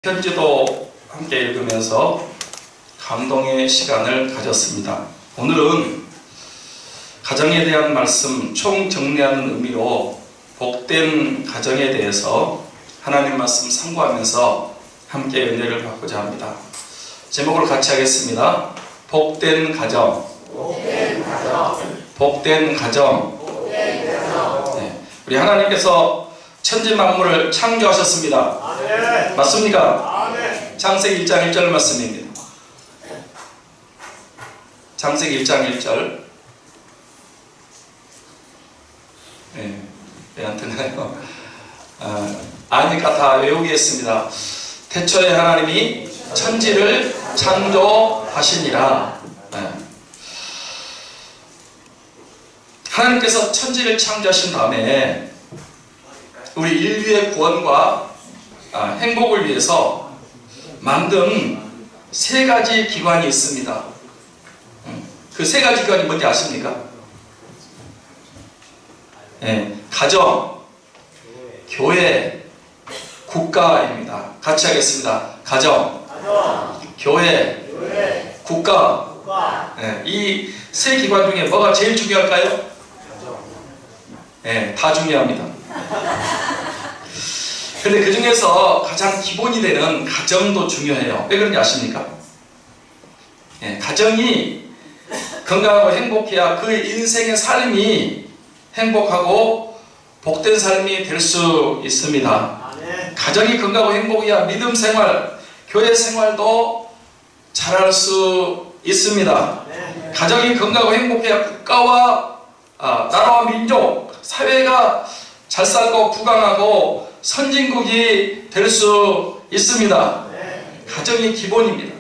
편지도 함께 읽으면서 감동의 시간을 가졌습니다. 오늘은 가정에 대한 말씀 총정리하는 의미로 복된 가정에 대해서 하나님 말씀 참고하면서 함께 은혜를 받고자 합니다. 제목을 같이 하겠습니다. 복된 가정. 복된 가정. 복된 가정. 복된 가정. 네. 우리 하나님께서 천지 만물을 창조하셨습니다. 아멘. 맞습니까? 아멘. 창세기 1장 1절 말씀입니다. 창세기 1장 1절. 네, 왜 안 되나요? 아니까 다 외우겠습니다. 태초에 하나님이 천지를 창조하시니라. 네. 하나님께서 천지를 창조하신 다음에 우리 인류의 구원과 행복을 위해서 만든 세 가지 기관이 있습니다. 그 세 가지 기관이 뭔지 아십니까? 네, 가정, 교회, 국가입니다. 같이 하겠습니다. 가정, 교회, 국가. 네, 이 세 기관 중에 뭐가 제일 중요할까요? 네, 다 중요합니다. 근데 그 중에서 가장 기본이 되는 가정도 중요해요. 왜 그런지 아십니까? 예, 가정이 건강하고 행복해야 그 인생의 삶이 행복하고 복된 삶이 될 수 있습니다. 가정이 건강하고 행복해야 믿음 생활, 교회 생활도 잘할 수 있습니다. 가정이 건강하고 행복해야 국가와 나라와 민족, 사회가 잘 살고 부강하고 선진국이 될 수 있습니다. 가정이 기본입니다.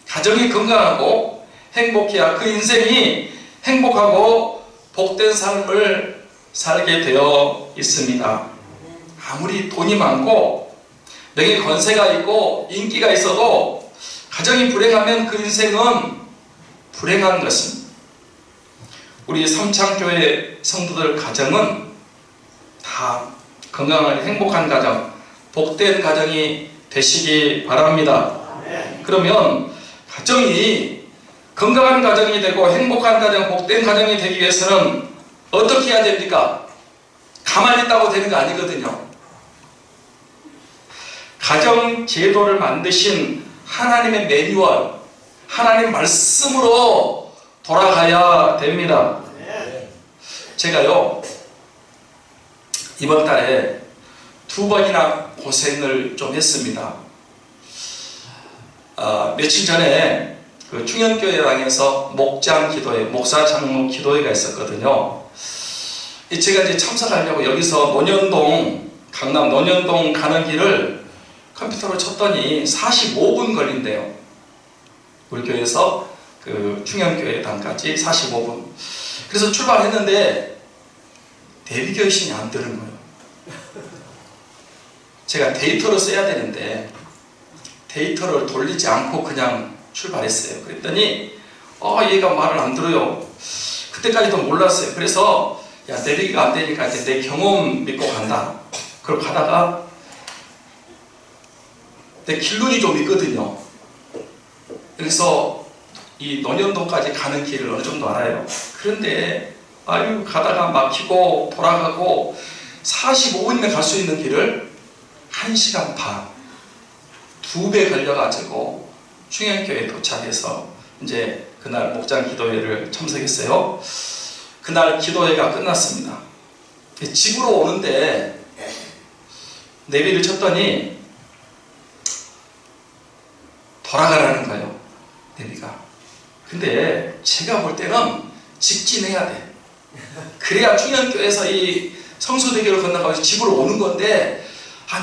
가정이 건강하고 행복해야 그 인생이 행복하고 복된 삶을 살게 되어 있습니다. 아무리 돈이 많고 명예 권세가 있고 인기가 있어도 가정이 불행하면 그 인생은 불행한 것입니다. 우리 삼창교회 성도들 가정은 다 건강한 행복한 가정, 복된 가정이 되시기 바랍니다. 그러면 가정이 건강한 가정이 되고 행복한 가정, 복된 가정이 되기 위해서는 어떻게 해야 됩니까? 가만히 있다고 되는 거 아니거든요. 가정 제도를 만드신 하나님의 매뉴얼, 하나님 말씀으로 돌아가야 됩니다. 제가요, 이번 달에 2번이나 고생을 좀 했습니다. 며칠 전에 그 충현교회당에서 목장 기도회, 목사 장로 기도회가 있었거든요. 제가 이제 참석하려고 여기서 논현동, 강남 논현동 가는 길을 컴퓨터로 쳤더니 45분 걸린대요. 우리 교회에서 그 충현교회당까지 45분. 그래서 출발했는데 내비게이션이 안 뜨는 거예요. 제가 데이터를 써야 되는데 데이터를 돌리지 않고 그냥 출발했어요. 그랬더니 얘가 말을 안 들어요. 그때까지도 몰랐어요. 그래서 야, 내비가 안 되니까 이제 내 경험 믿고 간다. 그러고 가다가 내 길눈이 좀 있거든요. 그래서 이 논현동까지 가는 길을 어느 정도 알아요. 그런데 가다가 막히고 돌아가고 45분이면 갈 수 있는 길을 1시간 반, 2배 걸려가지고 충현교회에 도착해서 이제 그날 목장 기도회를 참석했어요. 그날 기도회가 끝났습니다. 집으로 오는데 내비를 쳤더니 돌아가라는 거예요. 내비가. 근데 제가 볼 때는 직진해야 돼. 그래야 충현교회에서 이 성수대교를 건너가면서 집으로 오는 건데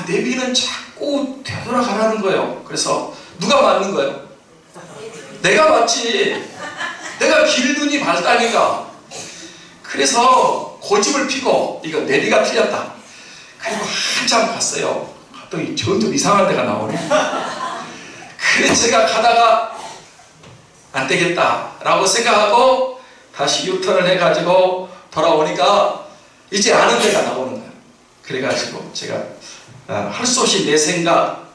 내비는 자꾸 되돌아가라는 거예요. 그래서 누가 맞는 거예요? 내가 맞지. 내가 길눈이 밝다니까. 그래서 고집을 피고 이거 내비가 틀렸다. 그리고 한참 갔어요. 또 점점 이상한 데가 나오네. 그래서 제가 가다가 안 되겠다 라고 생각하고 다시 유턴을 해가지고 돌아오니까 이제 아는 데가 나오는 거예요. 그래가지고 제가 할 수 없이 내 생각,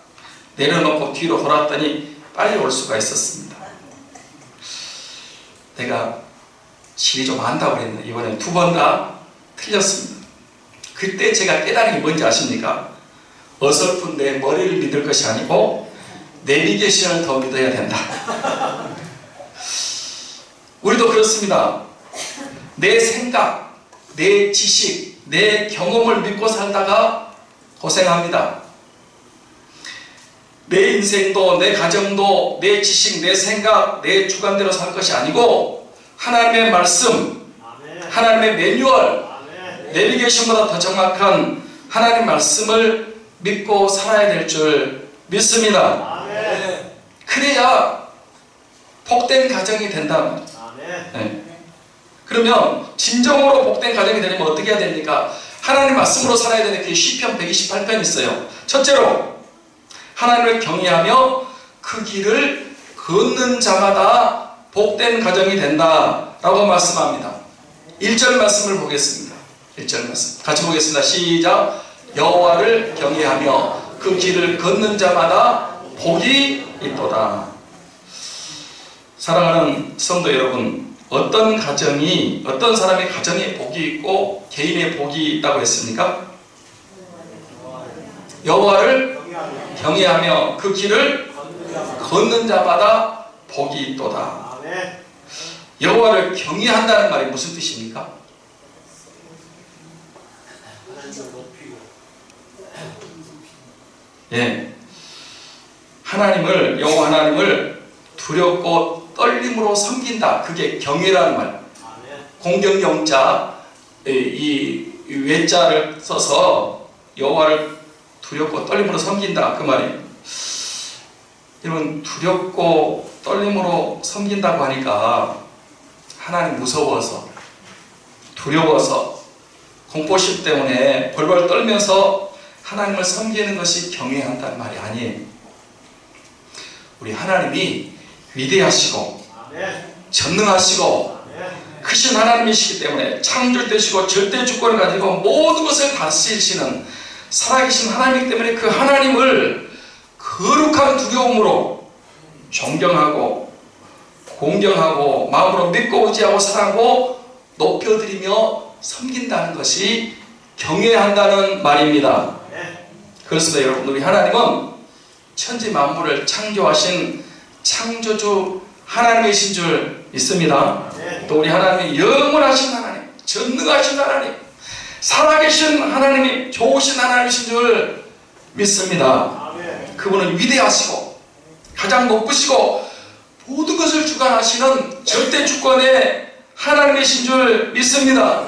내려놓고 뒤로 돌았더니 빨리 올 수가 있었습니다. 내가 지리 좀 안다고 그랬는데 이번엔 2번 다 틀렸습니다. 그때 제가 깨달은 게 뭔지 아십니까? 어설픈 내 머리를 믿을 것이 아니고 내비게이션을 더 믿어야 된다. 우리도 그렇습니다. 내 생각, 내 지식, 내 경험을 믿고 살다가 고생합니다. 내 인생도, 내 가정도, 내 지식, 내 생각, 내 주관대로 살 것이 아니고 하나님의 말씀, 하나님의 매뉴얼, 내비게이션보다 더 정확한 하나님의 말씀을 믿고 살아야 될 줄 믿습니다. 그래야 복된 가정이 된다. 네. 그러면 진정으로 복된 가정이 되려면 어떻게 해야 됩니까? 하나님 말씀으로 살아야 되는 그 시편 128편이 있어요. 첫째로 하나님을 경외하며 그 길을 걷는 자마다 복된 가정이 된다라고 말씀합니다. 1절 말씀을 보겠습니다. 1절 말씀 같이 보겠습니다. 시작. 여호와를 경외하며 그 길을 걷는 자마다 복이 있도다. 사랑하는 성도 여러분, 어떤 가정이, 어떤 사람의 가정에 복이 있고 개인의 복이 있다고 했습니까? 여호와를 경외하며 그 길을 걷는 자마다 복이 있도다. 여호와를 경외한다는 말이 무슨 뜻입니까? 예, 하나님을, 여호와 하나님을 두렵고 떨림으로 섬긴다. 그게 경외라는 말. 공경영자 이 외자를 써서 여호와를 두렵고 떨림으로 섬긴다. 그 말이에요. 여러분, 두렵고 떨림으로 섬긴다고 하니까 하나님 무서워서, 두려워서, 공포심 때문에 벌벌 떨면서 하나님을 섬기는 것이 경외한다는 말이 아니에요. 우리 하나님이 위대하시고 전능하시고 크신 하나님이시기 때문에 창조되시고 절대 주권을 가지고 모든 것을 다스리시는 살아계신 하나님이기 때문에 그 하나님을 거룩한 두려움으로 존경하고 공경하고 마음으로 믿고 의지하고 사랑하고 높여드리며 섬긴다는 것이 경외한다는 말입니다. 그렇습니다. 여러분, 우리 하나님은 천지 만물을 창조하신 창조주 하나님이신 줄 믿습니다. 또 우리 하나님이 영원하신 하나님, 전능하신 하나님, 살아계신 하나님이 좋으신 하나님이신 줄 믿습니다. 그분은 위대하시고 가장 높으시고 모든 것을 주관하시는 절대 주권의 하나님이신 줄 믿습니다.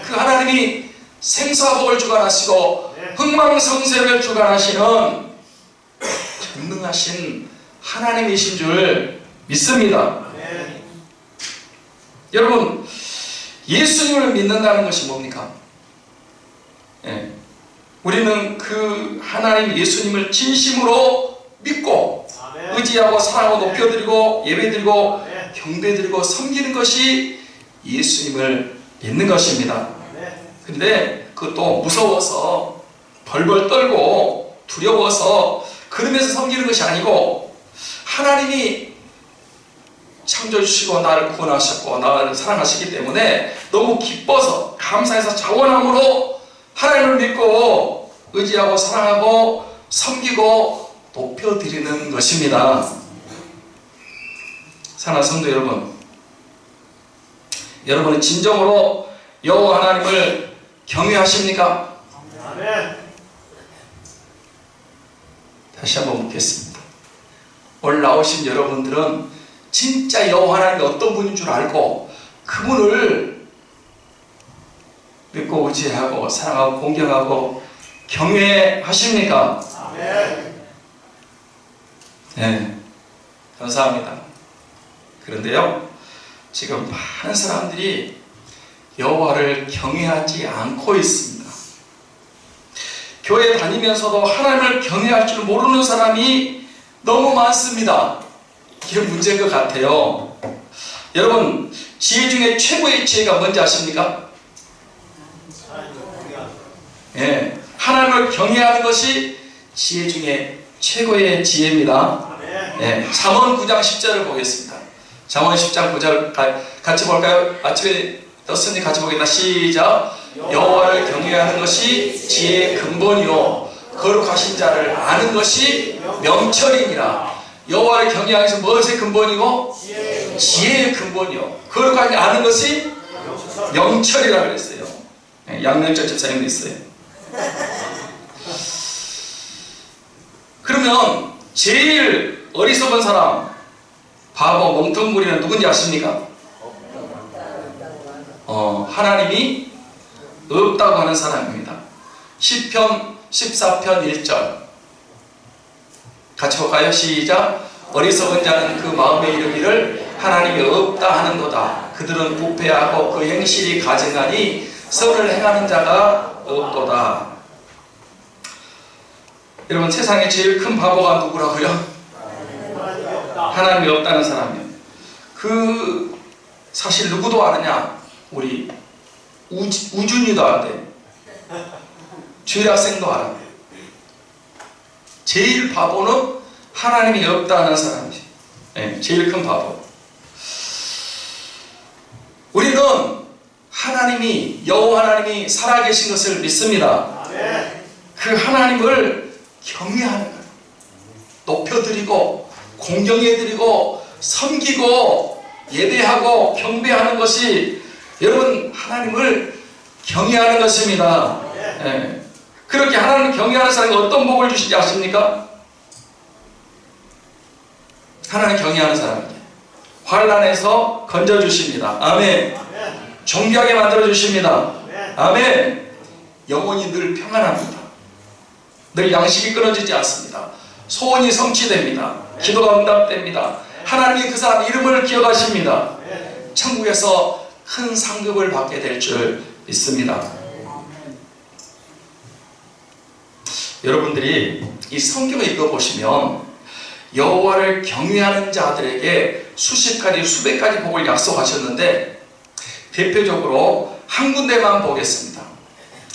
그 하나님이 생사복을 주관하시고 흥망성쇠를 주관하시는 전능하신 하나님이신 줄 믿습니다. 여러분, 예수님을 믿는다는 것이 뭡니까? 우리는 그 하나님 예수님을 진심으로 믿고 의지하고 사랑하고 높여드리고 예배드리고 경배드리고 섬기는 것이 예수님을 믿는 것입니다. 근데 그것도 무서워서 벌벌 떨고 두려워서 그러면서 섬기는 것이 아니고 하나님이 창조해주시고 나를 구원하셨고 나를 사랑하시기 때문에 너무 기뻐서 감사해서 자원함으로 하나님을 믿고 의지하고 사랑하고 섬기고 높여드리는 것입니다. 사랑하는 성도 여러분, 여러분은 진정으로 여호와 하나님을 경외하십니까? 다시 한번 묻겠습니다. 오늘 나오신 여러분들은 진짜 여호와 하나님이 어떤 분인 줄 알고 그분을 믿고 의지하고 사랑하고 공경하고 경외하십니까? 네, 감사합니다. 그런데요, 지금 많은 사람들이 여호와를 경외하지 않고 있습니다. 교회 다니면서도 하나님을 경외할 줄 모르는 사람이 너무 많습니다. 이게 문제인 것 같아요. 여러분, 지혜 중에 최고의 지혜가 뭔지 아십니까? 하나님을 경외하는 것이 지혜 중에 최고의 지혜입니다. 예, 잠언 9장 10절을 보겠습니다. 잠언 10장 9절 같이 볼까요? 아침에 떴으니 같이 보겠다. 시작. 여호와를 경외하는 것이 지혜의 근본이요 거룩하신 자를 아는 것이 명철이니라. 여호와를 경외하는 것이 무엇의 근본이고? 지혜의 근본이요 거룩하지 아는 것이 명철이라 그랬어요. 네, 양명철 집사님도 있어요. 그러면 제일 어리석은 사람, 바보, 멍텅구리는 누군지 아십니까? 하나님이 없다고 하는 사람입니다. 시편 14편 1절 같이 볼까요? 시작. 어리석은 자는 그 마음에 이르기를 하나님이 없다 하는도다. 그들은 부패하고 그 행실이 가증하니 선을 행하는 자가 없도다. 여러분, 세상에 제일 큰 바보가 누구라고요? 하나님이 없다는 사람이에요. 그 사실 누구도 아느냐? 우리 우준이도 알아요. 주일학생도 알아요. 제일 바보는 하나님이 없다는 사람이에요. 네, 제일 큰 바보. 우리는 하나님이, 여호와 하나님이 살아계신 것을 믿습니다. 그 하나님을 경외하는 거예요. 높여드리고 공경해드리고 섬기고 예배하고 경배하는 것이 여러분 하나님을 경외하는 것입니다. 네. 그렇게 하나님을 경외하는 사람이 어떤 복을 주시지 아십니까? 하나님 경외하는 사람에게 환난에서 건져주십니다. 아멘. 존귀하게 만들어주십니다. 아멘. 영혼이 늘 평안합니다. 늘 양식이 끊어지지 않습니다. 소원이 성취됩니다. 기도가 응답됩니다. 하나님이 그 사람 이름을 기억하십니다. 천국에서 큰 상급을 받게 될 줄 믿습니다. 여러분들이 이 성경을 읽어보시면 여호와를 경외하는 자들에게 수십 가지 수백 가지 복을 약속하셨는데 대표적으로 한 군데만 보겠습니다.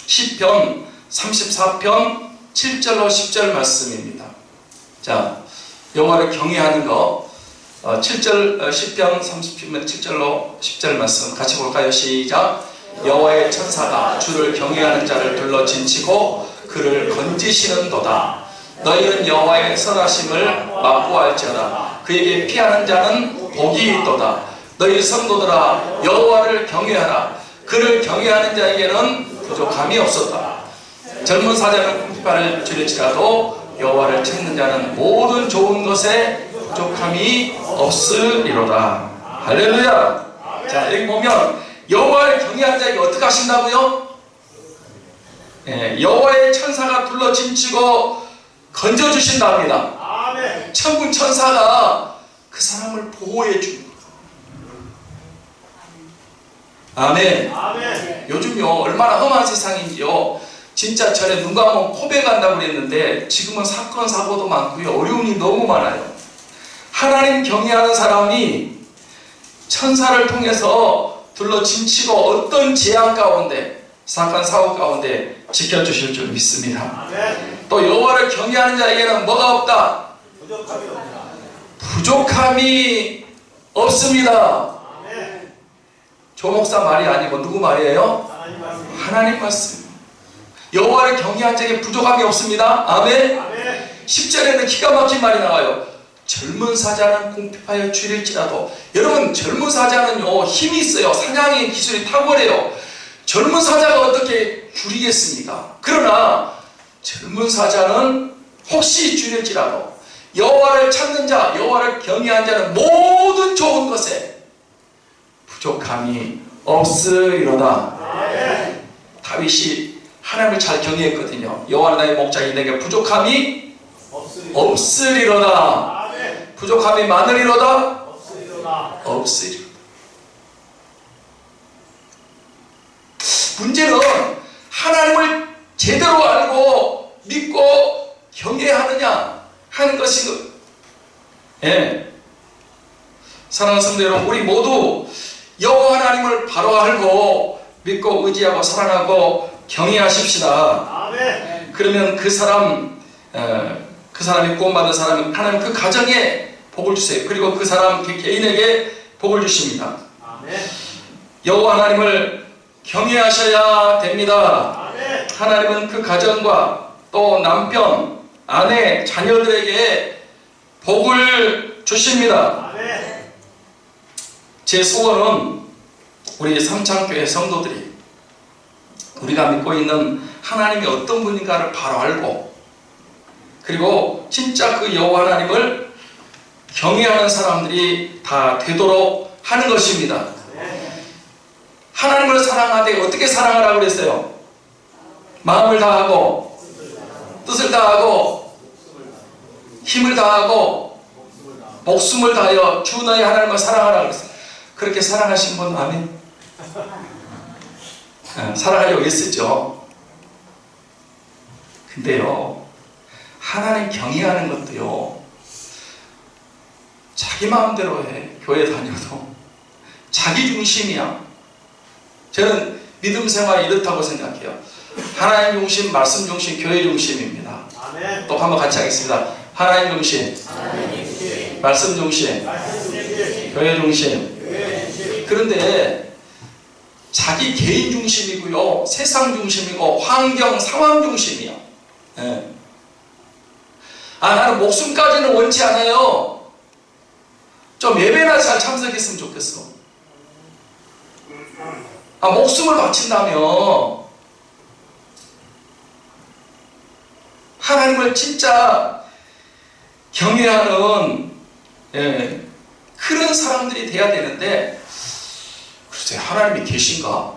시편 34편 7절로 10절 말씀입니다. 자, 여호와를 경외하는 거 7절 시편 30편 7절로 10절 말씀 같이 볼까요? 시작. 여호와의 천사가 주를 경외하는 자를 둘러 진치고 그를 건지시는도다. 너희는 여호와의 선하심을 맛보할지어다. 그에게 피하는 자는 복이 있도다. 너희 성도들아 여호와를 경외하라. 그를 경외하는 자에게는 부족함이 없었다. 젊은 사자는 kum피발을 줄일지라도 여호와를 찾는 자는 모든 좋은 것에 부족함이 없으리로다. 할렐루야. 자, 여기 보면 여호와를 경외하는 자에게 어떻게 하신다고요? 여호와의 천사가 둘러 진치고 건져주신답니다. 아멘. 천군 천사가 그 사람을 보호해 줍니다. 아멘. 아멘. 요즘요 얼마나 험한 세상인지요. 진짜 전에 눈 감으면 코베 간다고 그랬는데 지금은 사건 사고도 많고요. 어려움이 너무 많아요. 하나님 경외하는 사람이 천사를 통해서 둘러 진치고 어떤 재앙 가운데 사건 사고 가운데 지켜주실 줄 믿습니다. 아멘. 또 여호와를 경외하는 자에게는 뭐가 없다? 부족함이 없습니다. 아멘. 조 목사 말이 아니고 누구 말이에요? 하나님 말씀. 여호와를 경외하는 자에게 부족함이 없습니다. 아멘. 아멘. 10절에는 기가 막힌 말이 나와요. 젊은 사자는 궁핍하여 줄일지라도. 여러분, 젊은 사자는요 힘이 있어요. 사냥의 기술이 탁월해요. 젊은 사자가 어떻게 줄이겠습니까? 그러나 젊은 사자는 혹시 줄일지라도 여호와를 찾는 자, 여호와를 경외하는 자는 모든 좋은 것에 부족함이 없으리로다. 네. 다윗이 하나님을 잘 경외했거든요. 여호와는 나의 목자이니 내게 부족함이 없으리로다. 네. 부족함이 많으리로다. 없으리로다. 문제는 하나님을 제대로 알고 믿고 경외하느냐 하는 것인 것. 예. 사랑하는 성도 여러분, 우리 모두 여호와 하나님을 바로 알고 믿고 의지하고 사랑하고 경외하십시다. 아멘. 그러면 그 사람 그 사람이 구원받은 사람은 하나님 그 가정에 복을 주세요. 그리고 그 사람 그 개인에게 복을 주십니다. 여호와 하나님을 경외하셔야 됩니다. 하나님은 그 가정과 또 남편, 아내, 자녀들에게 복을 주십니다. 제 소원은 우리 삼창교회 성도들이 우리가 믿고 있는 하나님이 어떤 분인가를 바로 알고, 그리고 진짜 그 여호와 하나님을 경외하는 사람들이 다 되도록 하는 것입니다. 하나님을 사랑하되 어떻게 사랑하라고 그랬어요? 마음을 다하고, 뜻을 다하고, 힘을 다하고, 목숨을 다하여 주 너의 하나님을 사랑하라고 그랬어요. 그렇게 사랑하신 분 아멘? 사랑하려고 애쓰죠. 근데요, 하나님 경외하는 것도요, 자기 마음대로 해. 교회 다녀도 자기 중심이야. 저는 믿음 생활이 이렇다고 생각해요. 하나님 중심, 말씀 중심, 교회 중심입니다. 또 한번 같이 하겠습니다. 하나님 중심, 말씀 중심, 교회 중심. 그런데 자기 개인 중심이고요, 세상 중심이고, 환경, 상황 중심이야. 나는 목숨까지는 원치 않아요. 좀 예배나 잘 참석했으면 좋겠어. 목숨을 바친다며 하나님을 진짜 경외하는 그런 사람들이 돼야 되는데, 글쎄 하나님이 계신가?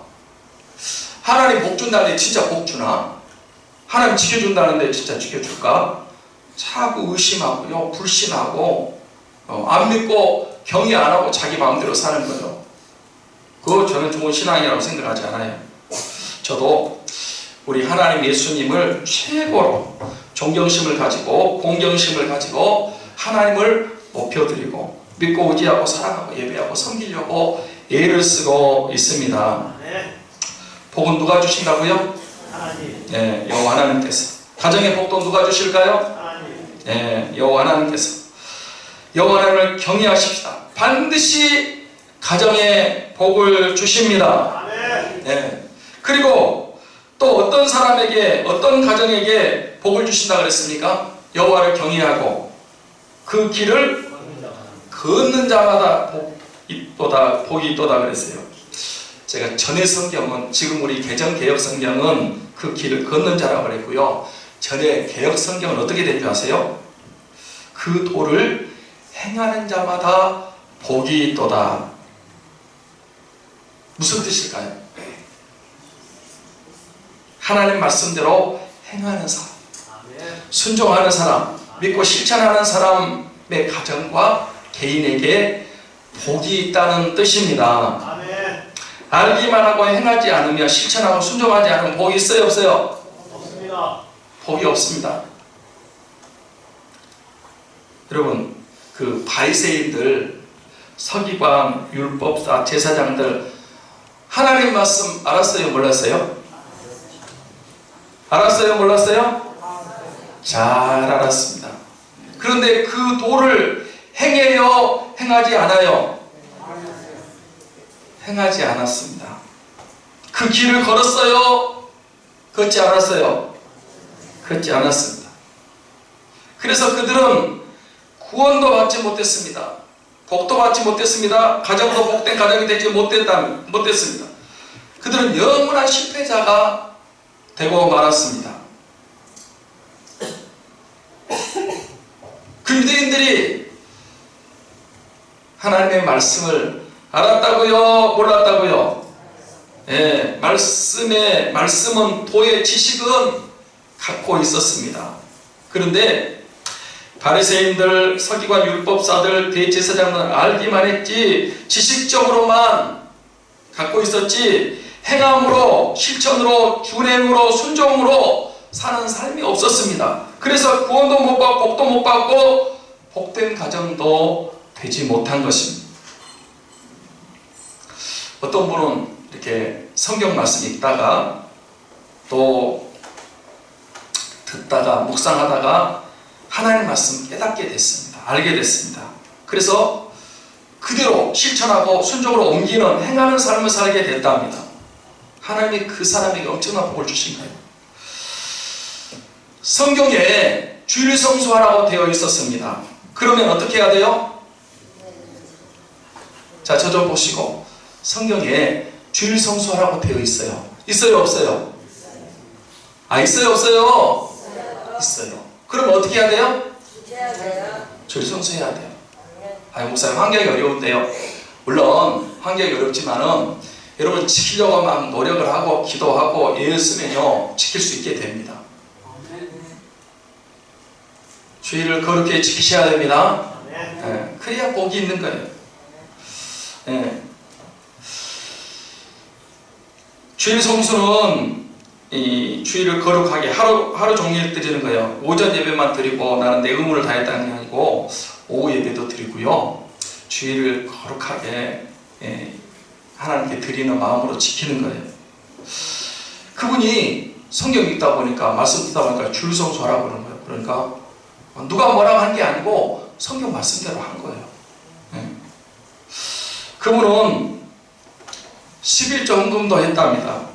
하나님 복 준다는데 진짜 복 주나? 하나님 지켜준다는데 진짜 지켜줄까? 자꾸 의심하고요, 불신하고, 안 믿고 경외 안 하고 자기 마음대로 사는 거예요. 그거 저는 좋은 신앙이라고 생각하지 않아요. 저도 우리 하나님 예수님을 최고로 존경심을 가지고 공경심을 가지고 하나님을 높여드리고 믿고 의지하고 사랑하고 예배하고 섬기려고 애를 쓰고 있습니다. 복은 누가 주신다고요? 하나님. 여호와 하나님께서. 가정의 복도 누가 주실까요? 하나님. 여호와 하나님께서. 여호와 하나님을 경외하십시다. 반드시 가정에 복을 주십니다. 그리고 또 어떤 사람에게, 어떤 가정에게 복을 주신다 그랬습니까? 여호와를 경외하고 그 길을 걷는 자마다 복이 있도다 그랬어요. 제가 전에 성경은, 지금 우리 개정 개혁 성경은 그 길을 걷는 자라고 그랬고요. 전에 개혁 성경은 어떻게 된 줄 아세요? 그 도를 행하는 자마다 복이 있도다. 무슨 뜻일까요? 하나님 말씀대로 행하는 사람, 순종하는 사람, 믿고 실천하는 사람의 가정과 개인에게 복이 있다는 뜻입니다. 알기만 하고 행하지 않으며 실천하고 순종하지 않으면 복이 있어요, 없어요? 없습니다. 복이 없습니다. 여러분, 그 바리새인들, 서기관, 율법사, 제사장들 하나님 말씀 알았어요, 몰랐어요? 알았어요, 몰랐어요? 잘 알았습니다. 그런데 그 도를 행해요, 행하지 않아요? 행하지 않았습니다. 그 길을 걸었어요? 걷지 않았어요? 걷지 않았습니다. 그래서 그들은 구원도 받지 못했습니다. 복도 받지 못했습니다. 가정도 복된 가정이 되지 못했습니다. 그들은 영원한 실패자가 되고 말았습니다. 그 유대인들이 하나님의 말씀을 알았다고요? 몰랐다고요? 말씀은 도의 지식은 갖고 있었습니다. 그런데 바리새인들, 서기관, 율법사들, 대제사장은 알기만 했지 지식적으로만 갖고 있었지 행함으로, 실천으로, 준행으로, 순종으로 사는 삶이 없었습니다. 그래서 구원도 못 받고 복도 못 받고 복된 가정도 되지 못한 것입니다. 어떤 분은 이렇게 성경 말씀 읽다가 또 듣다가 묵상하다가 하나님의 말씀 깨닫게 됐습니다. 알게 됐습니다. 그래서 그대로 실천하고 순종으로 옮기는 행하는 삶을 살게 됐답니다. 하나님이 그 사람에게 엄청난 복을 주신 거예요. 성경에 주일 성수하라고 되어 있었습니다. 그러면 어떻게 해야 돼요? 자, 저 좀 보시고, 성경에 주일 성수하라고 되어 있어요. 있어요, 없어요? 아, 있어요, 없어요? 있어요. 그럼 어떻게 해야 돼요? 주일 성수해야 돼요. 아니, 목사님 환경이 어려운데요. 물론 환경이 어렵지만은 여러분 지키려고 막 노력을 하고 기도하고 애를 쓰면요 지킬 수 있게 됩니다. 주일을 거룩히 지키셔야 됩니다. 네, 그래야 복이 있는 거예요. 네. 주일 성수는 이 주일을 거룩하게 하루 종일 드리는 거예요. 오전 예배만 드리고 나는 내 의무를 다했다는 게 아니고 오후 예배도 드리고요. 주일을 거룩하게 하나님께 드리는 마음으로 지키는 거예요. 그분이 성경 읽다 보니까 말씀 듣다 보니까 주일 성수하라고 그러는 거예요. 그러니까 누가 뭐라고 한 게 아니고 성경 말씀대로 한 거예요. 그분은 11조 헌금도 했답니다.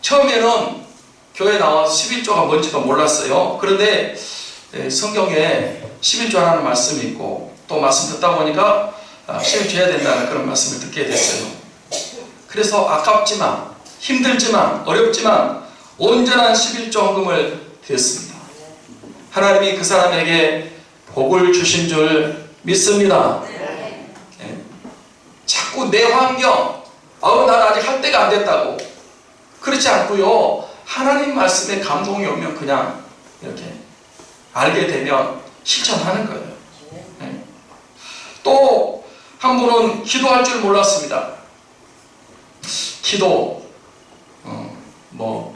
처음에는 교회 나와서 11조가 뭔지도 몰랐어요. 그런데 성경에 11조 하라는 말씀이 있고 또 말씀 듣다 보니까 11조 해야 된다는 그런 말씀을 듣게 됐어요. 그래서 아깝지만 힘들지만 어렵지만 온전한 11조 헌금을 드렸습니다. 하나님이 그 사람에게 복을 주신 줄 믿습니다. 자꾸 내 환경, 난 아직 할 때가 안 됐다고 그렇지 않고요. 하나님 말씀에 감동이 오면 그냥 이렇게 알게 되면 실천하는 거예요. 또 한 분은 기도할 줄 몰랐습니다. 기도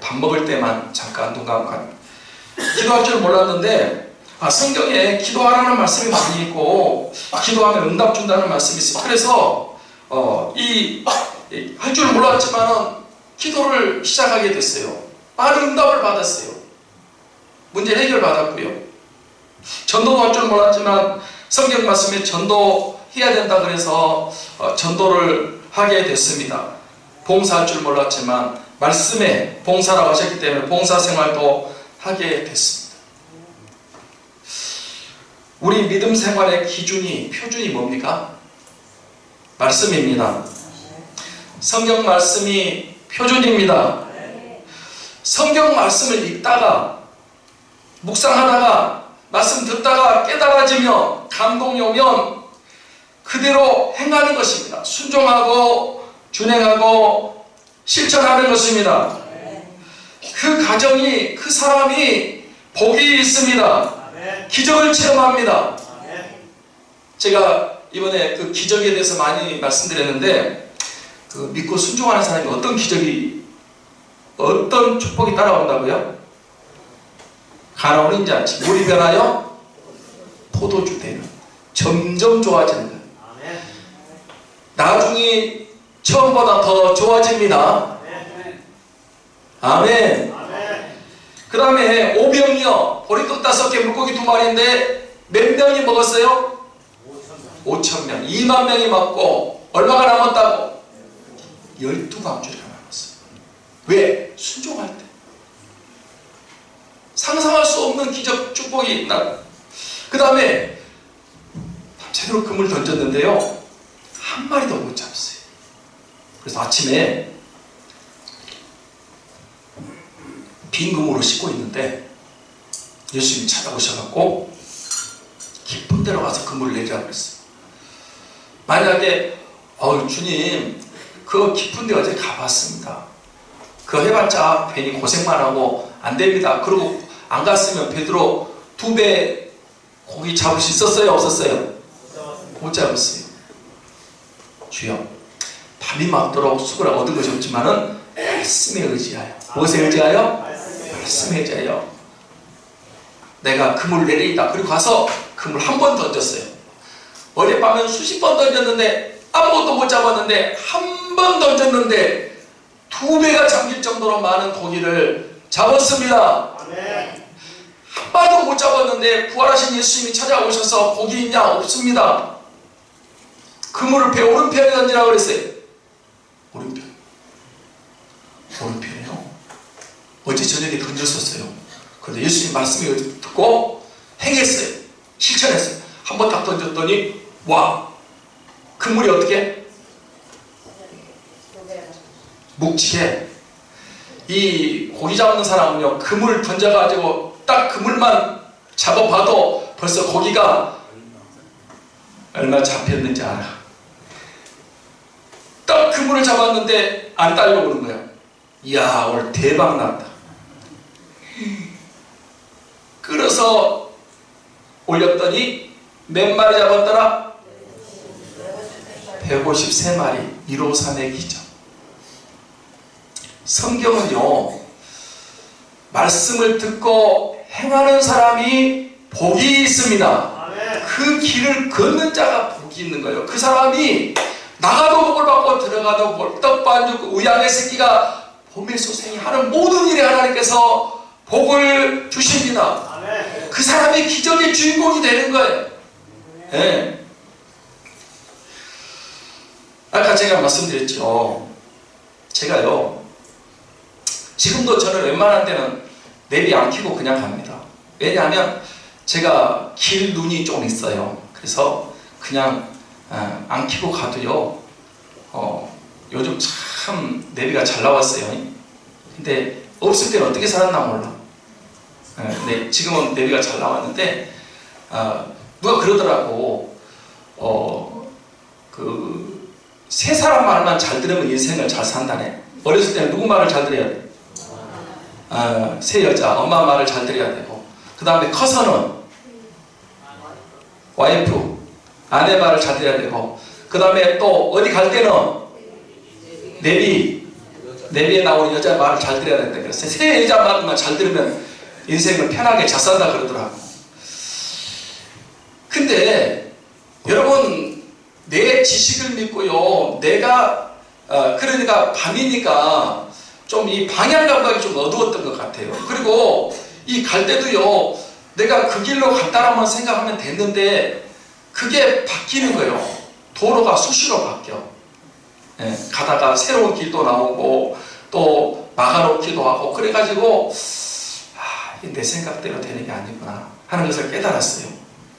밥 먹을 때만 잠깐 눈 감고 기도할 줄 몰랐는데 성경에 기도하라는 말씀이 많이 있고 기도하면 응답 준다는 말씀이 있어요. 그래서 할 줄 몰랐지만 기도를 시작하게 됐어요. 빠른 응답을 받았어요. 문제 해결 받았고요. 전도도 할 줄 몰랐지만 성경 말씀에 전도해야 된다 그래서 전도를 하게 됐습니다. 봉사할 줄 몰랐지만 말씀에 봉사라고 하셨기 때문에 봉사생활도 하게 됐습니다. 우리 믿음 생활의 기준이, 표준이 뭡니까? 말씀입니다. 성경 말씀이 표준입니다. 성경 말씀을 읽다가 묵상하다가 말씀 듣다가 깨달아지면 감동이 오면 그대로 행하는 것입니다. 순종하고 준행하고 실천하는 것입니다. 그 가정이, 그 사람이 복이 있습니다. 기적을 체험합니다. 제가 이번에 그 기적에 대해서 많이 말씀드렸는데 그 믿고 순종하는 사람이 어떤 축복이 따라온다고요? 가나오는 잔치, 물이 변하여 포도주 되는, 점점 좋아지는 거예요. 나중에 처음보다 더 좋아집니다. 아멘. 그 다음에 오병이어, 보리떡 5개, 물고기 2마리인데 몇 명이 먹었어요? 5,000명. 2만 명이 먹고 얼마가 남았다고? 12광주리가 남았어요. 왜? 순종할 때. 상상할 수 없는 기적 축복이 있나. 그 다음에 밤새도록 그물 던졌는데요, 한 마리도 못 잡았어요. 그래서 아침에 빈 그물을 싣고 있는데 예수님이 찾아오셔갖고 깊은 데로 가서 그물을 내리라고 그랬어요. 만약에 주님 그 깊은 데 어제 가봤습니다. 그거 해봤자 괜히 고생만 하고 안 됩니다. 그리고 안 갔으면 베드로 2배 고기 잡을 수 있었어요? 없었어요? 못 잡았어요. 주여, 밤이 맞도록 수고를 얻은 것이 없지만은 말씀에 의지하여. 무엇에 의지하여? 말씀에 의지하여 내가 그물을 내리다. 그리고 가서 그물 한 번 던졌어요. 어젯밤엔 수십 번 던졌는데 아무것도 못 잡았는데 한 번 던졌는데 2배가 잠길 정도로 많은 고기를 잡았습니다. 한 마도 못 잡았는데 부활하신 예수님이 찾아오셔서 고기 있냐? 없습니다. 그물을 배 오른편에 던지라고 그랬어요. 오른편이요? 어제 저녁에 던졌었어요. 그런데 예수님 말씀을 듣고 행했어요. 실천했어요. 한번 딱 던졌더니 와! 그물이 어떻게? 묵직해. 이 고기 잡는 사람은요, 그물을 던져가지고 딱 그물만 잡아봐도 벌써 고기가 얼마 잡혔는지 알아. 딱 그물을 잡았는데 안 딸려오는 거야. 이야, 오늘 대박 났다. 끌어서 올렸더니 몇 마리 잡았더라? 153마리. 153의 기적. 성경은요, 말씀을 듣고 행하는 사람이 복이 있습니다. 그 길을 걷는 자가 복이 있는 거예요. 그 사람이 나가도 복을 받고 들어가도 복, 떡반죽, 의양의 새끼가 봄의 소생이 하는 모든 일에 하나님께서 복을 주십니다. 그 사람이 기적의 주인공이 되는 거예요. 네. 아까 제가 말씀드렸죠. 제가요, 지금도 저는 웬만한 데는 내비 안 켜고 그냥 갑니다. 왜냐하면 제가 길 눈이 좀 있어요. 그래서 그냥 안 켜고 가도요, 요즘 참 내비가 잘 나왔어요. 근데 없을 때는 어떻게 살았나 몰라. 네, 지금은 내비가 잘 나왔는데 누가 그러더라고. 세 사람 말만 잘 들으면 인생을 잘 산다네. 어렸을 때는 누구 말을 잘 들어야 돼? 새 여자, 엄마 말을 잘 들어야 되고, 그 다음에 커서는 와이프, 아내 말을 잘 들어야 되고, 그 다음에 또 어디 갈 때는 내비에 나오는 여자 말을 잘 들어야 된다. 그래서 새 여자 말만 잘 들으면 인생을 편하게 잘 산다 그러더라고. 근데 여러분, 내 지식을 믿고요, 내가 그러니까 밤이니까 좀 이 방향 감각이 좀 어두웠던 것 같아요. 그리고 이 갈 때도요, 내가 그 길로 갔다라만 생각하면 됐는데 그게 바뀌는 거예요. 도로가 수시로 바뀌어. 예, 가다가 새로운 길도 나오고 또 막아놓기도 하고, 그래가지고 내 생각대로 되는 게 아니구나 하는 것을 깨달았어요.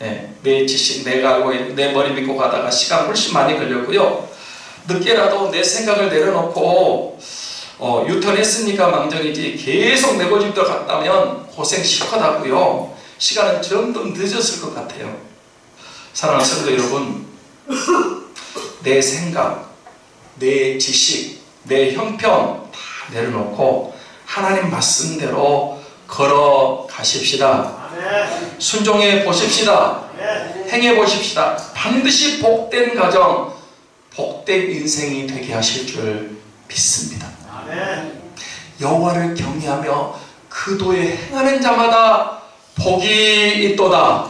예, 내 지식, 내가 알고 내 머리 믿고 가다가 시간 훨씬 많이 걸렸고요. 늦게라도 내 생각을 내려놓고 유턴했으니까 망정이지, 계속 내 고집대로 갔다면 고생 실컷 하고요, 시간은 점점 늦었을 것 같아요. 사랑하는 성도 여러분, 내 생각, 내 지식, 내 형편 다 내려놓고 하나님 말씀대로 걸어 가십시다. 순종해 보십시다. 행해 보십시다. 반드시 복된 가정, 복된 인생이 되게 하실 줄 믿습니다. 여호와를 경외하며 그 도에 행하는 자마다 복이 있도다.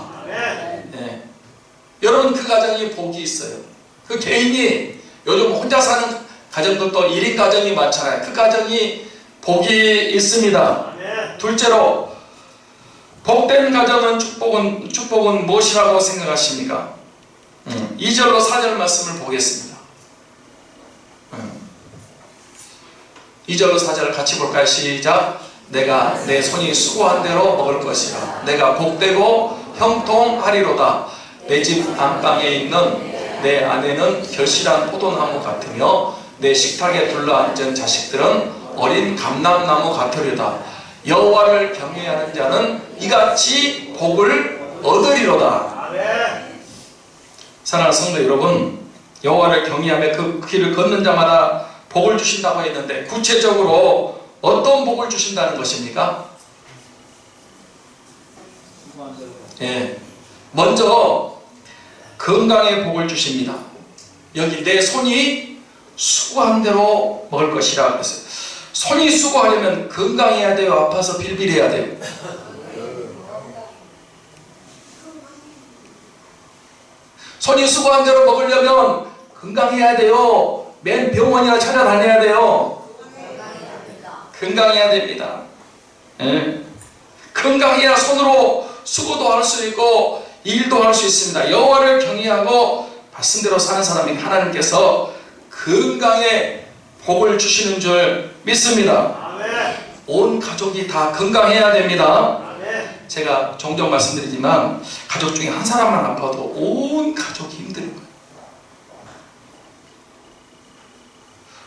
네. 여러분, 그 가정이 복이 있어요. 그 개인이, 요즘 혼자 사는 가정들도 1인 가정이 많잖아요. 그 가정이 복이 있습니다. 둘째로, 복된 가정은 축복은 무엇이라고 생각하십니까? 2절로 4절 말씀을 보겠습니다. 2절로 4절을 같이 볼까요? 시작. 내가 내 손이 수고한 대로 먹을 것이라. 내가 복되고 형통하리로다. 내 집 안방에 있는 내 아내는 결실한 포도나무 같으며 내 식탁에 둘러앉은 자식들은 어린 감람나무 같으리로다. 여호와를 경외하는 자는 이같이 복을 얻으리로다. 사랑하는 성도 여러분, 여호와를 경외하며 그 길을 걷는 자마다 복을 주신다고 했는데, 구체적으로 어떤 복을 주신다는 것입니까? 예, 먼저 건강의 복을 주십니다. 여기 내 손이 수고한 대로 먹을 것이라 그랬어요. 손이 수고하려면 건강해야 돼요? 아파서 빌빌해야 돼요? 손이 수고한 대로 먹으려면 건강해야 돼요? 맨 병원이나 찾아다녀야 돼요? 건강해야 됩니다. 예. 건강해야 손으로 수고도 할 수 있고 일도 할 수 있습니다. 여호와를 경외하고 말씀대로 사는 사람이 하나님께서 건강에 복을 주시는 줄 믿습니다. 온 가족이 다 건강해야 됩니다. 제가 종종 말씀드리지만 가족 중에 한 사람만 아파도 온 가족이 힘든 거예요.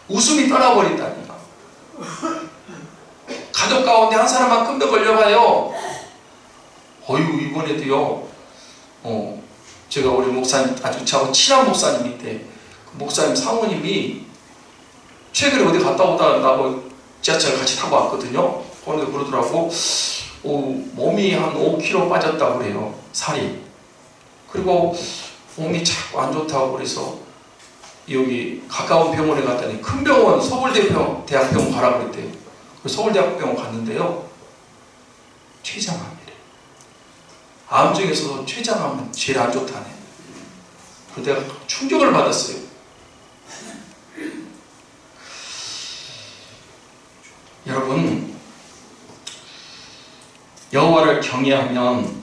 웃음이 떠나버린다니까. 가족 가운데 한 사람만 끔도 걸려봐요. 어이구 이번에도요. 제가 우리 목사님 아주 저하고 친한 목사님인데 그 목사님 사모님이 최근에 어디 갔다 오다 나하고 지하철 같이 타고 왔거든요. 그런데 그러더라고. 몸이 한 5kg 빠졌다고 그래요. 살이. 그리고 몸이 자꾸 안 좋다고 그래서 여기 가까운 병원에 갔더니 큰 병원 서울대학병원 가라고 그랬대요. 서울대학병원 갔는데요. 췌장암이래. 암 중에서도 췌장암은 제일 안 좋다네. 그래서 내가 충격을 받았어요. 여러분, 여호와를 경외하면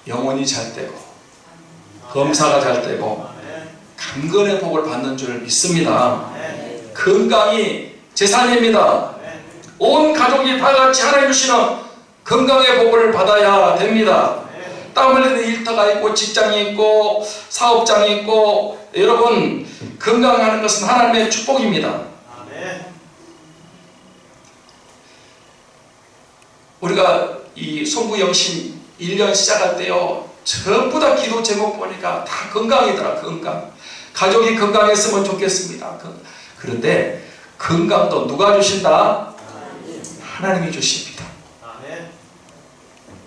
영혼이 잘 되고 검사가 잘 되고 강건의 복을 받는 줄 믿습니다. 건강이 재산입니다. 온 가족이 다 같이 하나님 주시는 건강의 복을 받아야 됩니다. 땀 흘리는 일터가 있고 직장이 있고 사업장이 있고 여러분 건강하는 것은 하나님의 축복입니다. 우리가 이 송구영신 1년 시작할 때요 전부 다 기도 제목 보니까 다 건강이더라. 건강. 가족이 건강했으면 좋겠습니다. 그런데 건강도 누가 주신다? 하나님이 주십니다.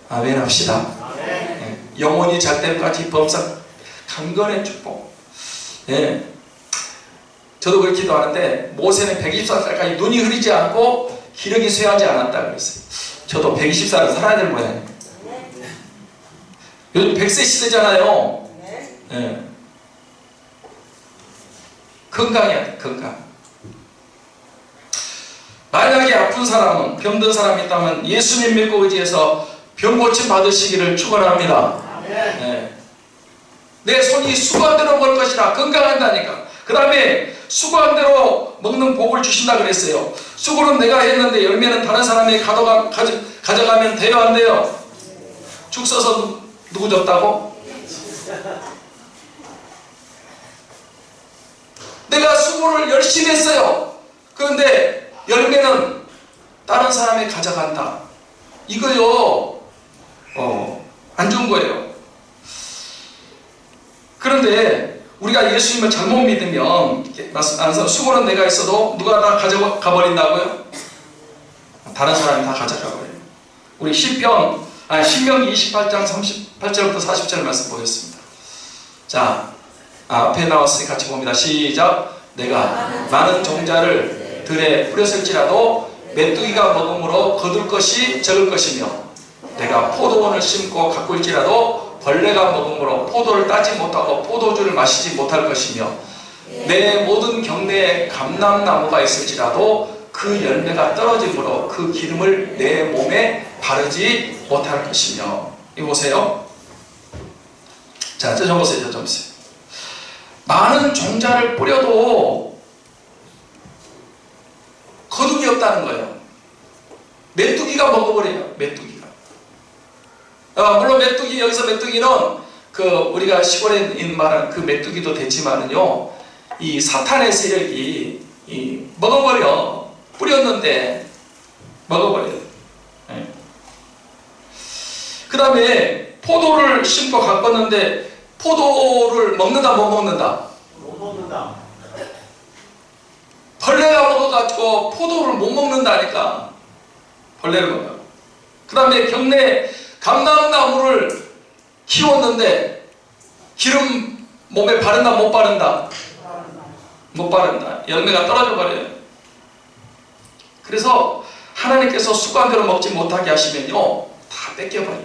아멘 합시다. 네. 영혼이 잘 때까지 범사 강건의 축복. 네. 저도 그렇게 기도하는데 모세는 120살까지 눈이 흐리지 않고 기력이 쇠하지 않았다 그랬어요. 저도 120살을 살아야 될 모양이에요. 요즘 100세 시대잖아요. 네. 건강해야 돼. 건강. 만약에 아픈 사람은 병든 사람이 있다면 예수님 믿고 의지해서 병고침 받으시기를 축원합니다. 네. 내 손이 수고한 대로 먹을 것이라 건강한다니까. 그 다음에 수고한 대로 먹는 복을 주신다 그랬어요. 수고는 내가 했는데 열매는 다른 사람이 가져가면 돼요 안 돼요? 죽 써서 누구 줬다고? 내가 수고를 열심히 했어요. 그런데 열매는 다른 사람이 가져간다. 이거요 안 좋은 거예요. 그런데 우리가 예수님을 잘못 믿으면 수고는 내가 있어도 누가 다 가져가 버린다고요? 다른 사람이 다 가져가 버려요. 우리 신명기 28장 38절부터 40절 말씀 보겠습니다. 자, 앞에 나왔으니 같이 봅니다. 시작. 내가 많은 종자를 들에 뿌렸을지라도 메뚜기가 먹음으로 거둘 것이 적을 것이며 내가 포도원을 심고 가꿀지라도 벌레가 먹음으로 포도를 따지 못하고 포도주를 마시지 못할 것이며 내 모든 경내에 감람나무가 있을지라도 그 열매가 떨어짐으로 그 기름을 내 몸에 바르지 못할 것이며. 이거 보세요. 자, 저 좀 보세요. 저 좀 보세요. 많은 종자를 뿌려도 거둠이 없다는 거예요. 메뚜기가 먹어버려요. 메뚜기가. 물론 메뚜기, 여기서 메뚜기는 우리가 시골에 말하는 그 메뚜기도 되지만은요, 이 사탄의 세력이 먹어버려. 뿌렸는데 먹어버려요. 네. 그 다음에 포도를 심고 가꿨는데 포도를 먹는다 못 먹는다? 못 먹는다. 벌레가 먹어가지고 포도를 못 먹는다니까. 벌레를 먹어요. 그 다음에 경내에 감람나무를 키웠는데 기름 몸에 바른다 못 바른다? 못 바른다. 열매가 떨어져 버려요. 그래서 하나님께서 수고한 대로 먹지 못하게 하시면요 다 뺏겨버려요.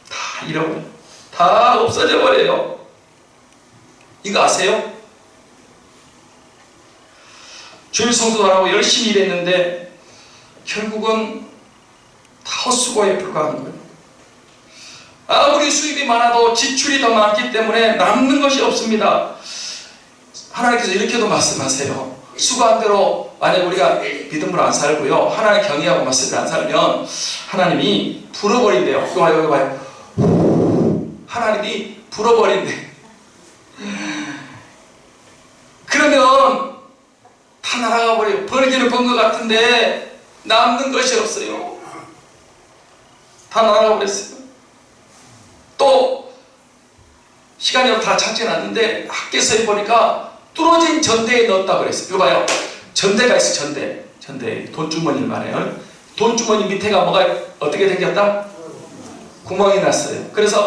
다 잃어버려요. 다 없어져 버려요. 이거 아세요? 주일 성수하라고 열심히 일했는데 결국은 다 헛수고에 불과한 거예요. 아무리 수입이 많아도 지출이 더 많기 때문에 남는 것이 없습니다. 하나님께서 이렇게도 말씀하세요. 수고한 대로 만약 우리가 믿음으로 안 살고요, 하나님 경외하고 말씀을 안 살면 하나님이 불어버린대요. 여기 봐요. 하나님이 불어버린대. 그러면 다 날아가 버려요. 벌기는 번 것 같은데 남는 것이 없어요. 다 날아가 버렸어요. 또 시간이 다 찾지는 않는데 학교에서 보니까 뚫어진 전대에 넣었다 그랬어요. 이거 봐요. 전대가 있어. 전대 돈주머니를 말해요. 돈주머니 밑에가 뭐가 어떻게 생겼다? 구멍이 났어요. 그래서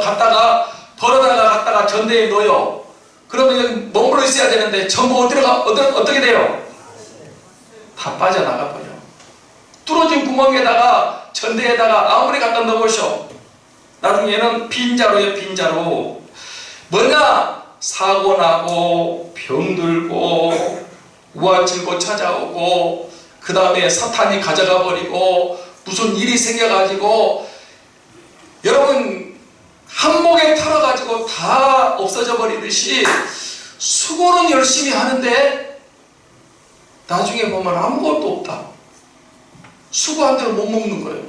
벌어다가 전대에 넣어요. 그러면 여기 머물러 있어야 되는데 전부 어떻게 돼요? 다 빠져나가 버려. 뚫어진 구멍에다가 전대에다가 아무리 갖다 넣으셔, 나중에는 빈자루예요. 빈자루. 뭐냐? 사고 나고 병들고 우아질고 찾아오고 그 다음에 사탄이 가져가 버리고 무슨 일이 생겨가지고 여러분 한목에 털어가지고 다 없어져 버리듯이 수고는 열심히 하는데 나중에 보면 아무것도 없다. 수고한 대로 못 먹는 거예요.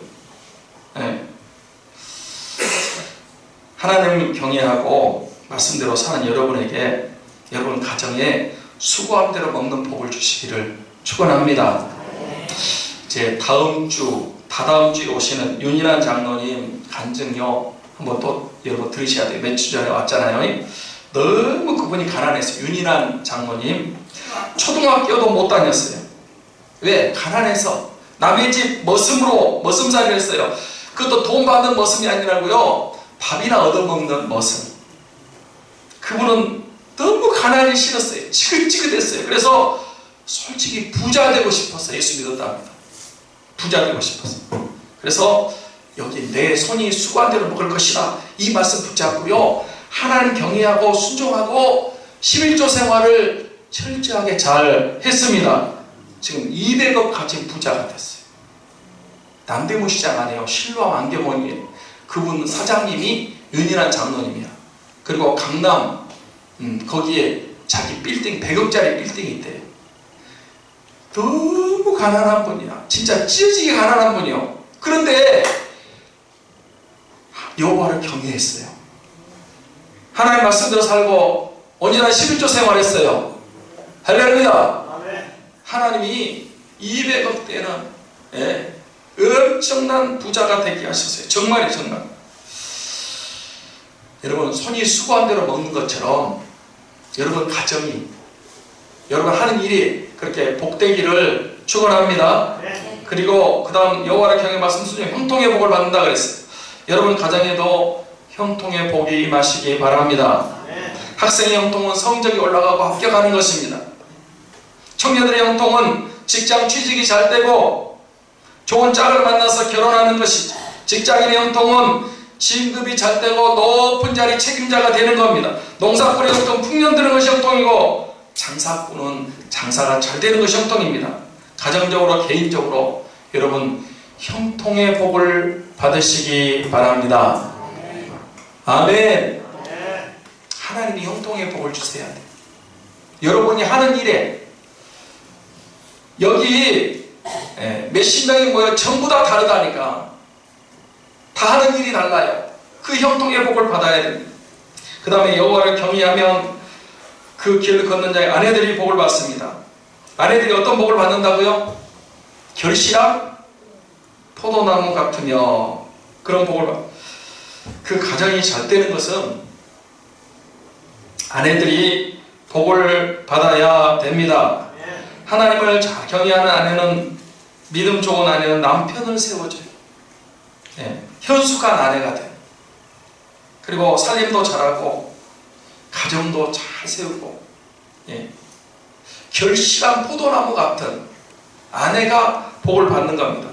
네. 하나님을 경외하고 말씀대로 사는 여러분에게, 여러분 가정에 수고한 대로 먹는 복을 주시기를 축원합니다. 이제 다다음 주에 오시는 윤인환 장로님 간증요 한번 또 여러분 들으셔야 돼요. 몇 주 전에 왔잖아요. 너무 그분이 가난했어요. 윤인환 장로님 초등학교도 못 다녔어요. 왜? 가난해서 남의 집 머슴살이를 했어요. 그것도 돈 받는 머슴이 아니라고요, 밥이나 얻어먹는 머슴. 그분은 너무 가난이 싫었어요. 지긋지긋했어요. 그래서 솔직히 부자 되고 싶었어요. 예수 믿었답니다. 부자 되고 싶었어요. 그래서 여기 내 손이 수고한 대로 먹을 것이라 이 말씀 붙잡고요, 하나님 경외하고 순종하고 11조 생활을 철저하게 잘 했습니다. 지금 200억 가진 부자가 됐어요. 남대문 시장 안에요, 실로암 안경원이에요. 그분 사장님이 윤인환 장로님이야. 그리고 강남 거기에 자기 빌딩 100억짜리 빌딩이 있대요. 너무 가난한 분이야. 진짜 찢어지게 가난한 분이요. 그런데 여호와를 경외했어요. 하나님 말씀대로 살고 언제나 11조 생활했어요. 할렐루야. 하나님이 200억 대는 엄청난 부자가 되게 하셨어요. 정말. 여러분 손이 수고한 대로 먹는 것처럼 여러분 가정이, 여러분 하는 일이 그렇게 복되기를 축원합니다. 그리고 그 다음 여호와를 경외 말씀 순종 형통의 복을 받는다 그랬어요. 여러분 가정에도 형통의 복이 임하시기 바랍니다. 학생의 형통은 성적이 올라가고 합격하는 것입니다. 청년들의 형통은 직장 취직이 잘 되고 좋은 짝을 만나서 결혼하는 것이죠. 직장인의 형통은 진급이 잘 되고 높은 자리 책임자가 되는 겁니다. 농사꾼의 형통 풍년 드는 것이 형통이고, 장사꾼은 장사가 잘 되는 것이 형통입니다. 가정적으로 개인적으로 여러분 형통의 복을 받으시기 바랍니다. 아멘. 하나님이 형통의 복을 주셔야 돼요. 여러분이 하는 일에 여기 몇십 명이 모여 전부 다 다르다니까. 다 하는 일이 달라요. 그 형통의 복을 받아야 됩니다. 그 다음에 여호와를 경외하면 그 길을 걷는 자의 아내들이 복을 받습니다. 아내들이 어떤 복을 받는다고요? 결실한 포도나무 같으며 그런 복을 받. 그 가정이 잘 되는 것은 아내들이 복을 받아야 됩니다. 하나님을 잘 경외하는 아내는, 믿음 좋은 아내는 남편을 세워줘요. 현숙한 아내가 돼요. 그리고 살림도 잘하고 가정도 잘 세우고 결실한 포도나무 같은 아내가 복을 받는 겁니다.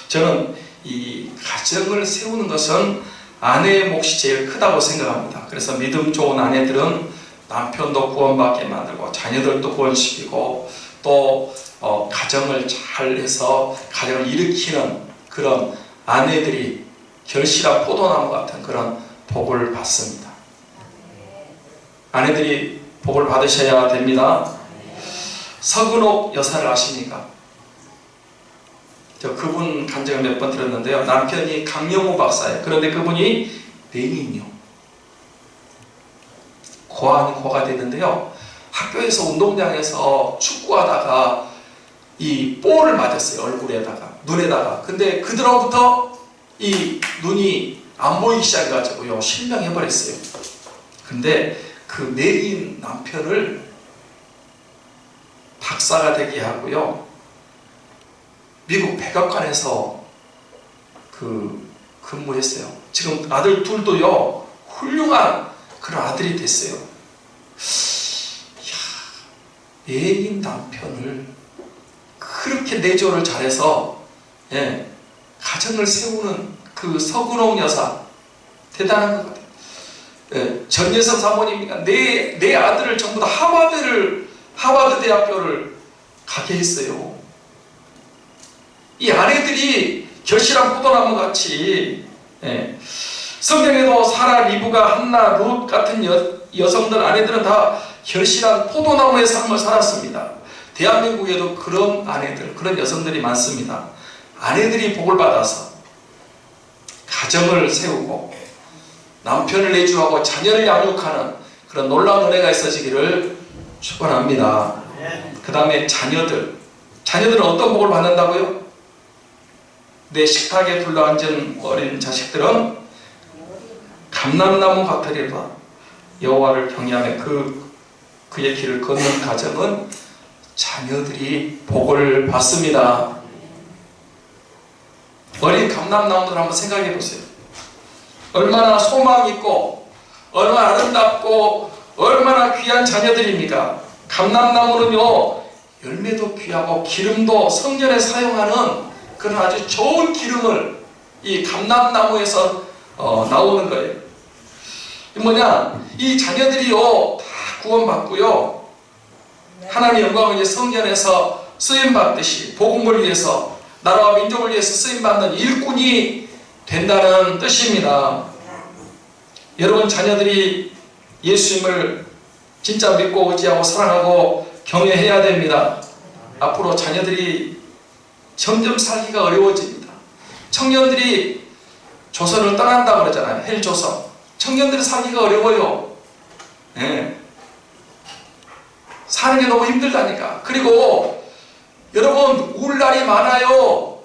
저는 이 가정을 세우는 것은 아내의 몫이 제일 크다고 생각합니다. 그래서 믿음 좋은 아내들은 남편도 구원받게 만들고 자녀들도 구원시키고 또 가정을 잘 해서 가정을 일으키는 그런 아내들이 결실한 포도나무 같은 그런 복을 받습니다. 아내들이 복을 받으셔야 됩니다. 서근옥 여사를 아십니까? 저 그분 간증을 몇 번 들었는데요. 남편이 강영호 박사예요. 그런데 그분이 뇌민요. 고환이 고가 됐는데요. 학교에서 운동장에서 축구하다가 이 볼을 맞았어요. 얼굴에다가, 눈에다가. 근데 그들로부터 이 눈이 안 보이기 시작해가지고요. 실명해버렸어요. 근데 그 내린 남편을 박사가 되게 하고요. 미국 백악관에서 근무했어요. 지금 아들 둘도요. 훌륭한 그런 아들이 됐어요. 이야, 내린 남편을 그렇게 내조를 잘해서 가정을 세우는 그 서근옥 여사 대단한 것 같아요. 전예선 사모님이가 내 아들을 전부 다 하버드 대학교를 가게 했어요. 이 아내들이 결실한 포도나무 같이 성경에도 사라, 리브가, 한나, 룻 같은 여성들 아내들은 다 결실한 포도나무의 삶을 살았습니다. 대한민국에도 그런 아내들, 그런 여성들이 많습니다. 아내들이 복을 받아서 가정을 세우고 남편을 내주하고 자녀를 양육하는 그런 놀라운 은혜가 있어지기를 축원합니다. 그 다음에 자녀들은 어떤 복을 받는다고요? 내 식탁에 둘러앉은 어린 자식들은 감람나무 같으리라. 여호와를 경외하며 그의 길을 걷는 가정은 자녀들이 복을 받습니다. 어린 감람나무들 한번 생각해 보세요. 얼마나 소망 있고 얼마나 아름답고 얼마나 귀한 자녀들입니까? 감람나무는요, 열매도 귀하고 기름도 성전에 사용하는 그런 아주 좋은 기름을 이 감람나무에서 나오는 거예요. 뭐냐, 이 자녀들이요 다 구원받고요, 하나님의 영광을 위해 성전에서 쓰임받듯이 복음을 위해서, 나라와 민족을 위해서 쓰임받는 일꾼이 된다는 뜻입니다. 여러분 자녀들이 예수님을 진짜 믿고 의지하고 사랑하고 경외해야 됩니다. 앞으로 자녀들이 점점 살기가 어려워집니다. 청년들이 조선을 떠난다고 그러잖아요. 헬조선. 청년들이 살기가 어려워요. 사는 게 너무 힘들다니까. 그리고 여러분 울 날이 많아요.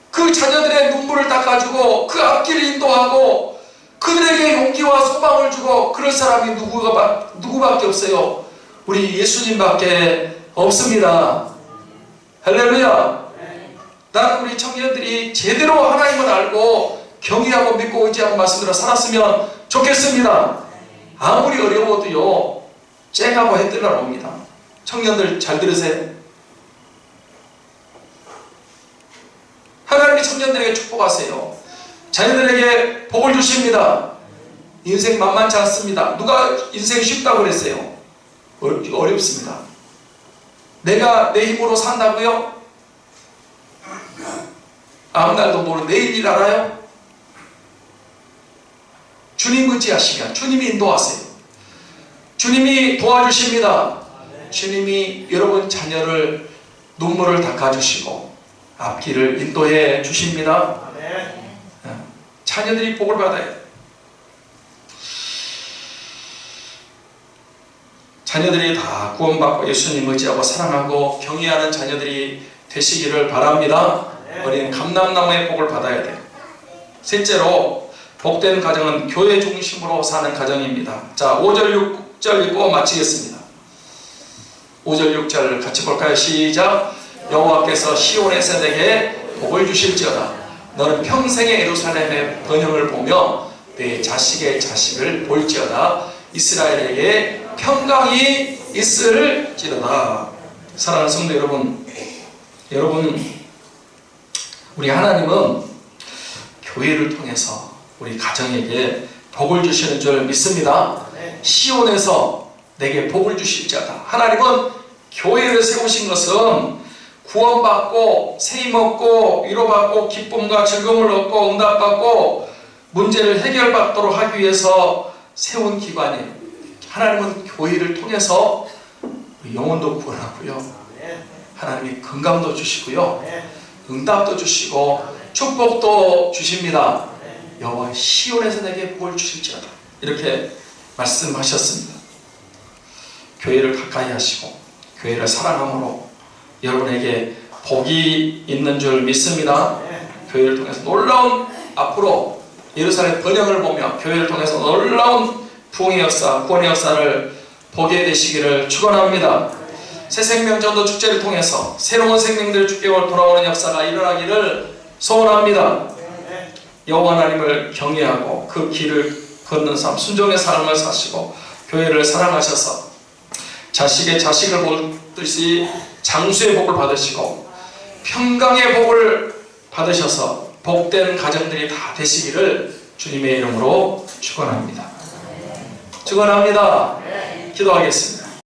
그 자녀들의 눈물을 닦아주고 그 앞길을 인도하고 그들에게 용기와 소망을 주고 그럴 사람이 누구밖에 없어요. 우리 예수님밖에 없습니다. 할렐루야. 나는 우리 청년들이 제대로 하나님을 알고 경외하고 믿고 의지하고 말씀대로 살았으면 좋겠습니다. 아무리 어려워도요, 쨍하고 해뜰 날 옵니다. 청년들 잘 들으세요. 하나님이 청년들에게 축복하세요. 자녀들에게 복을 주십니다. 인생 만만치 않습니다. 누가 인생 쉽다고 그랬어요? 어렵습니다. 내가 내 힘으로 산다고요? 아무 날도 모르는 내일 일 알아요? 주님 의지하시면 주님이 인도하세요. 주님이 도와주십니다. 주님이 여러분 자녀를 눈물을 닦아주시고 앞길을 인도해 주십니다. 자녀들이 복을 받아야 돼요. 자녀들이 다 구원받고 예수님 의지하고 사랑하고 경외하는 자녀들이 되시기를 바랍니다. 우리는 감람나무의 복을 받아야 돼요. 셋째로, 복된 가정은 교회 중심으로 사는 가정입니다. 자, 5절 6절 읽고 마치겠습니다. 5절 6절 같이 볼까요? 시작. 여호와께서 시온에서 내게 복을 주실지어다. 너는 평생의 예루살렘의 번영을 보며 내 자식의 자식을 볼지어다. 이스라엘에게 평강이 있을지어다. 사랑하는 성도 여러분, 우리 하나님은 교회를 통해서 우리 가정에게 복을 주시는 줄 믿습니다. 시온에서 내게 복을 주실지어다. 하나님은 교회를 세우신 것은 구원받고 세임 얻고 위로받고 기쁨과 즐거움을 얻고 응답받고 문제를 해결받도록 하기 위해서 세운 기관이에요. 하나님은 교회를 통해서 영혼도 구원하고요, 하나님이 건강도 주시고요, 응답도 주시고 축복도 주십니다. 여호와 시온에서 내게 복을 주실지어다, 이렇게 말씀하셨습니다. 교회를 가까이 하시고 교회를 사랑함으로 여러분에게 복이 있는 줄 믿습니다. 교회를 통해서 놀라운, 앞으로 예루살렘 번영을 보며 교회를 통해서 놀라운 부흥의 역사, 구원의 역사를 보게 되시기를 축원합니다. 새생명전도 축제를 통해서 새로운 생명들 주께로 돌아오는 역사가 일어나기를 소원합니다. 여호와 하나님을 경외하고 그 길을 걷는 삶, 순종의 삶을 사시고 교회를 사랑하셔서 자식의 자식을 보듯이 장수의 복을 받으시고 평강의 복을 받으셔서 복된 가정들이 다 되시기를 주님의 이름으로 축원합니다. 축원합니다. 기도하겠습니다.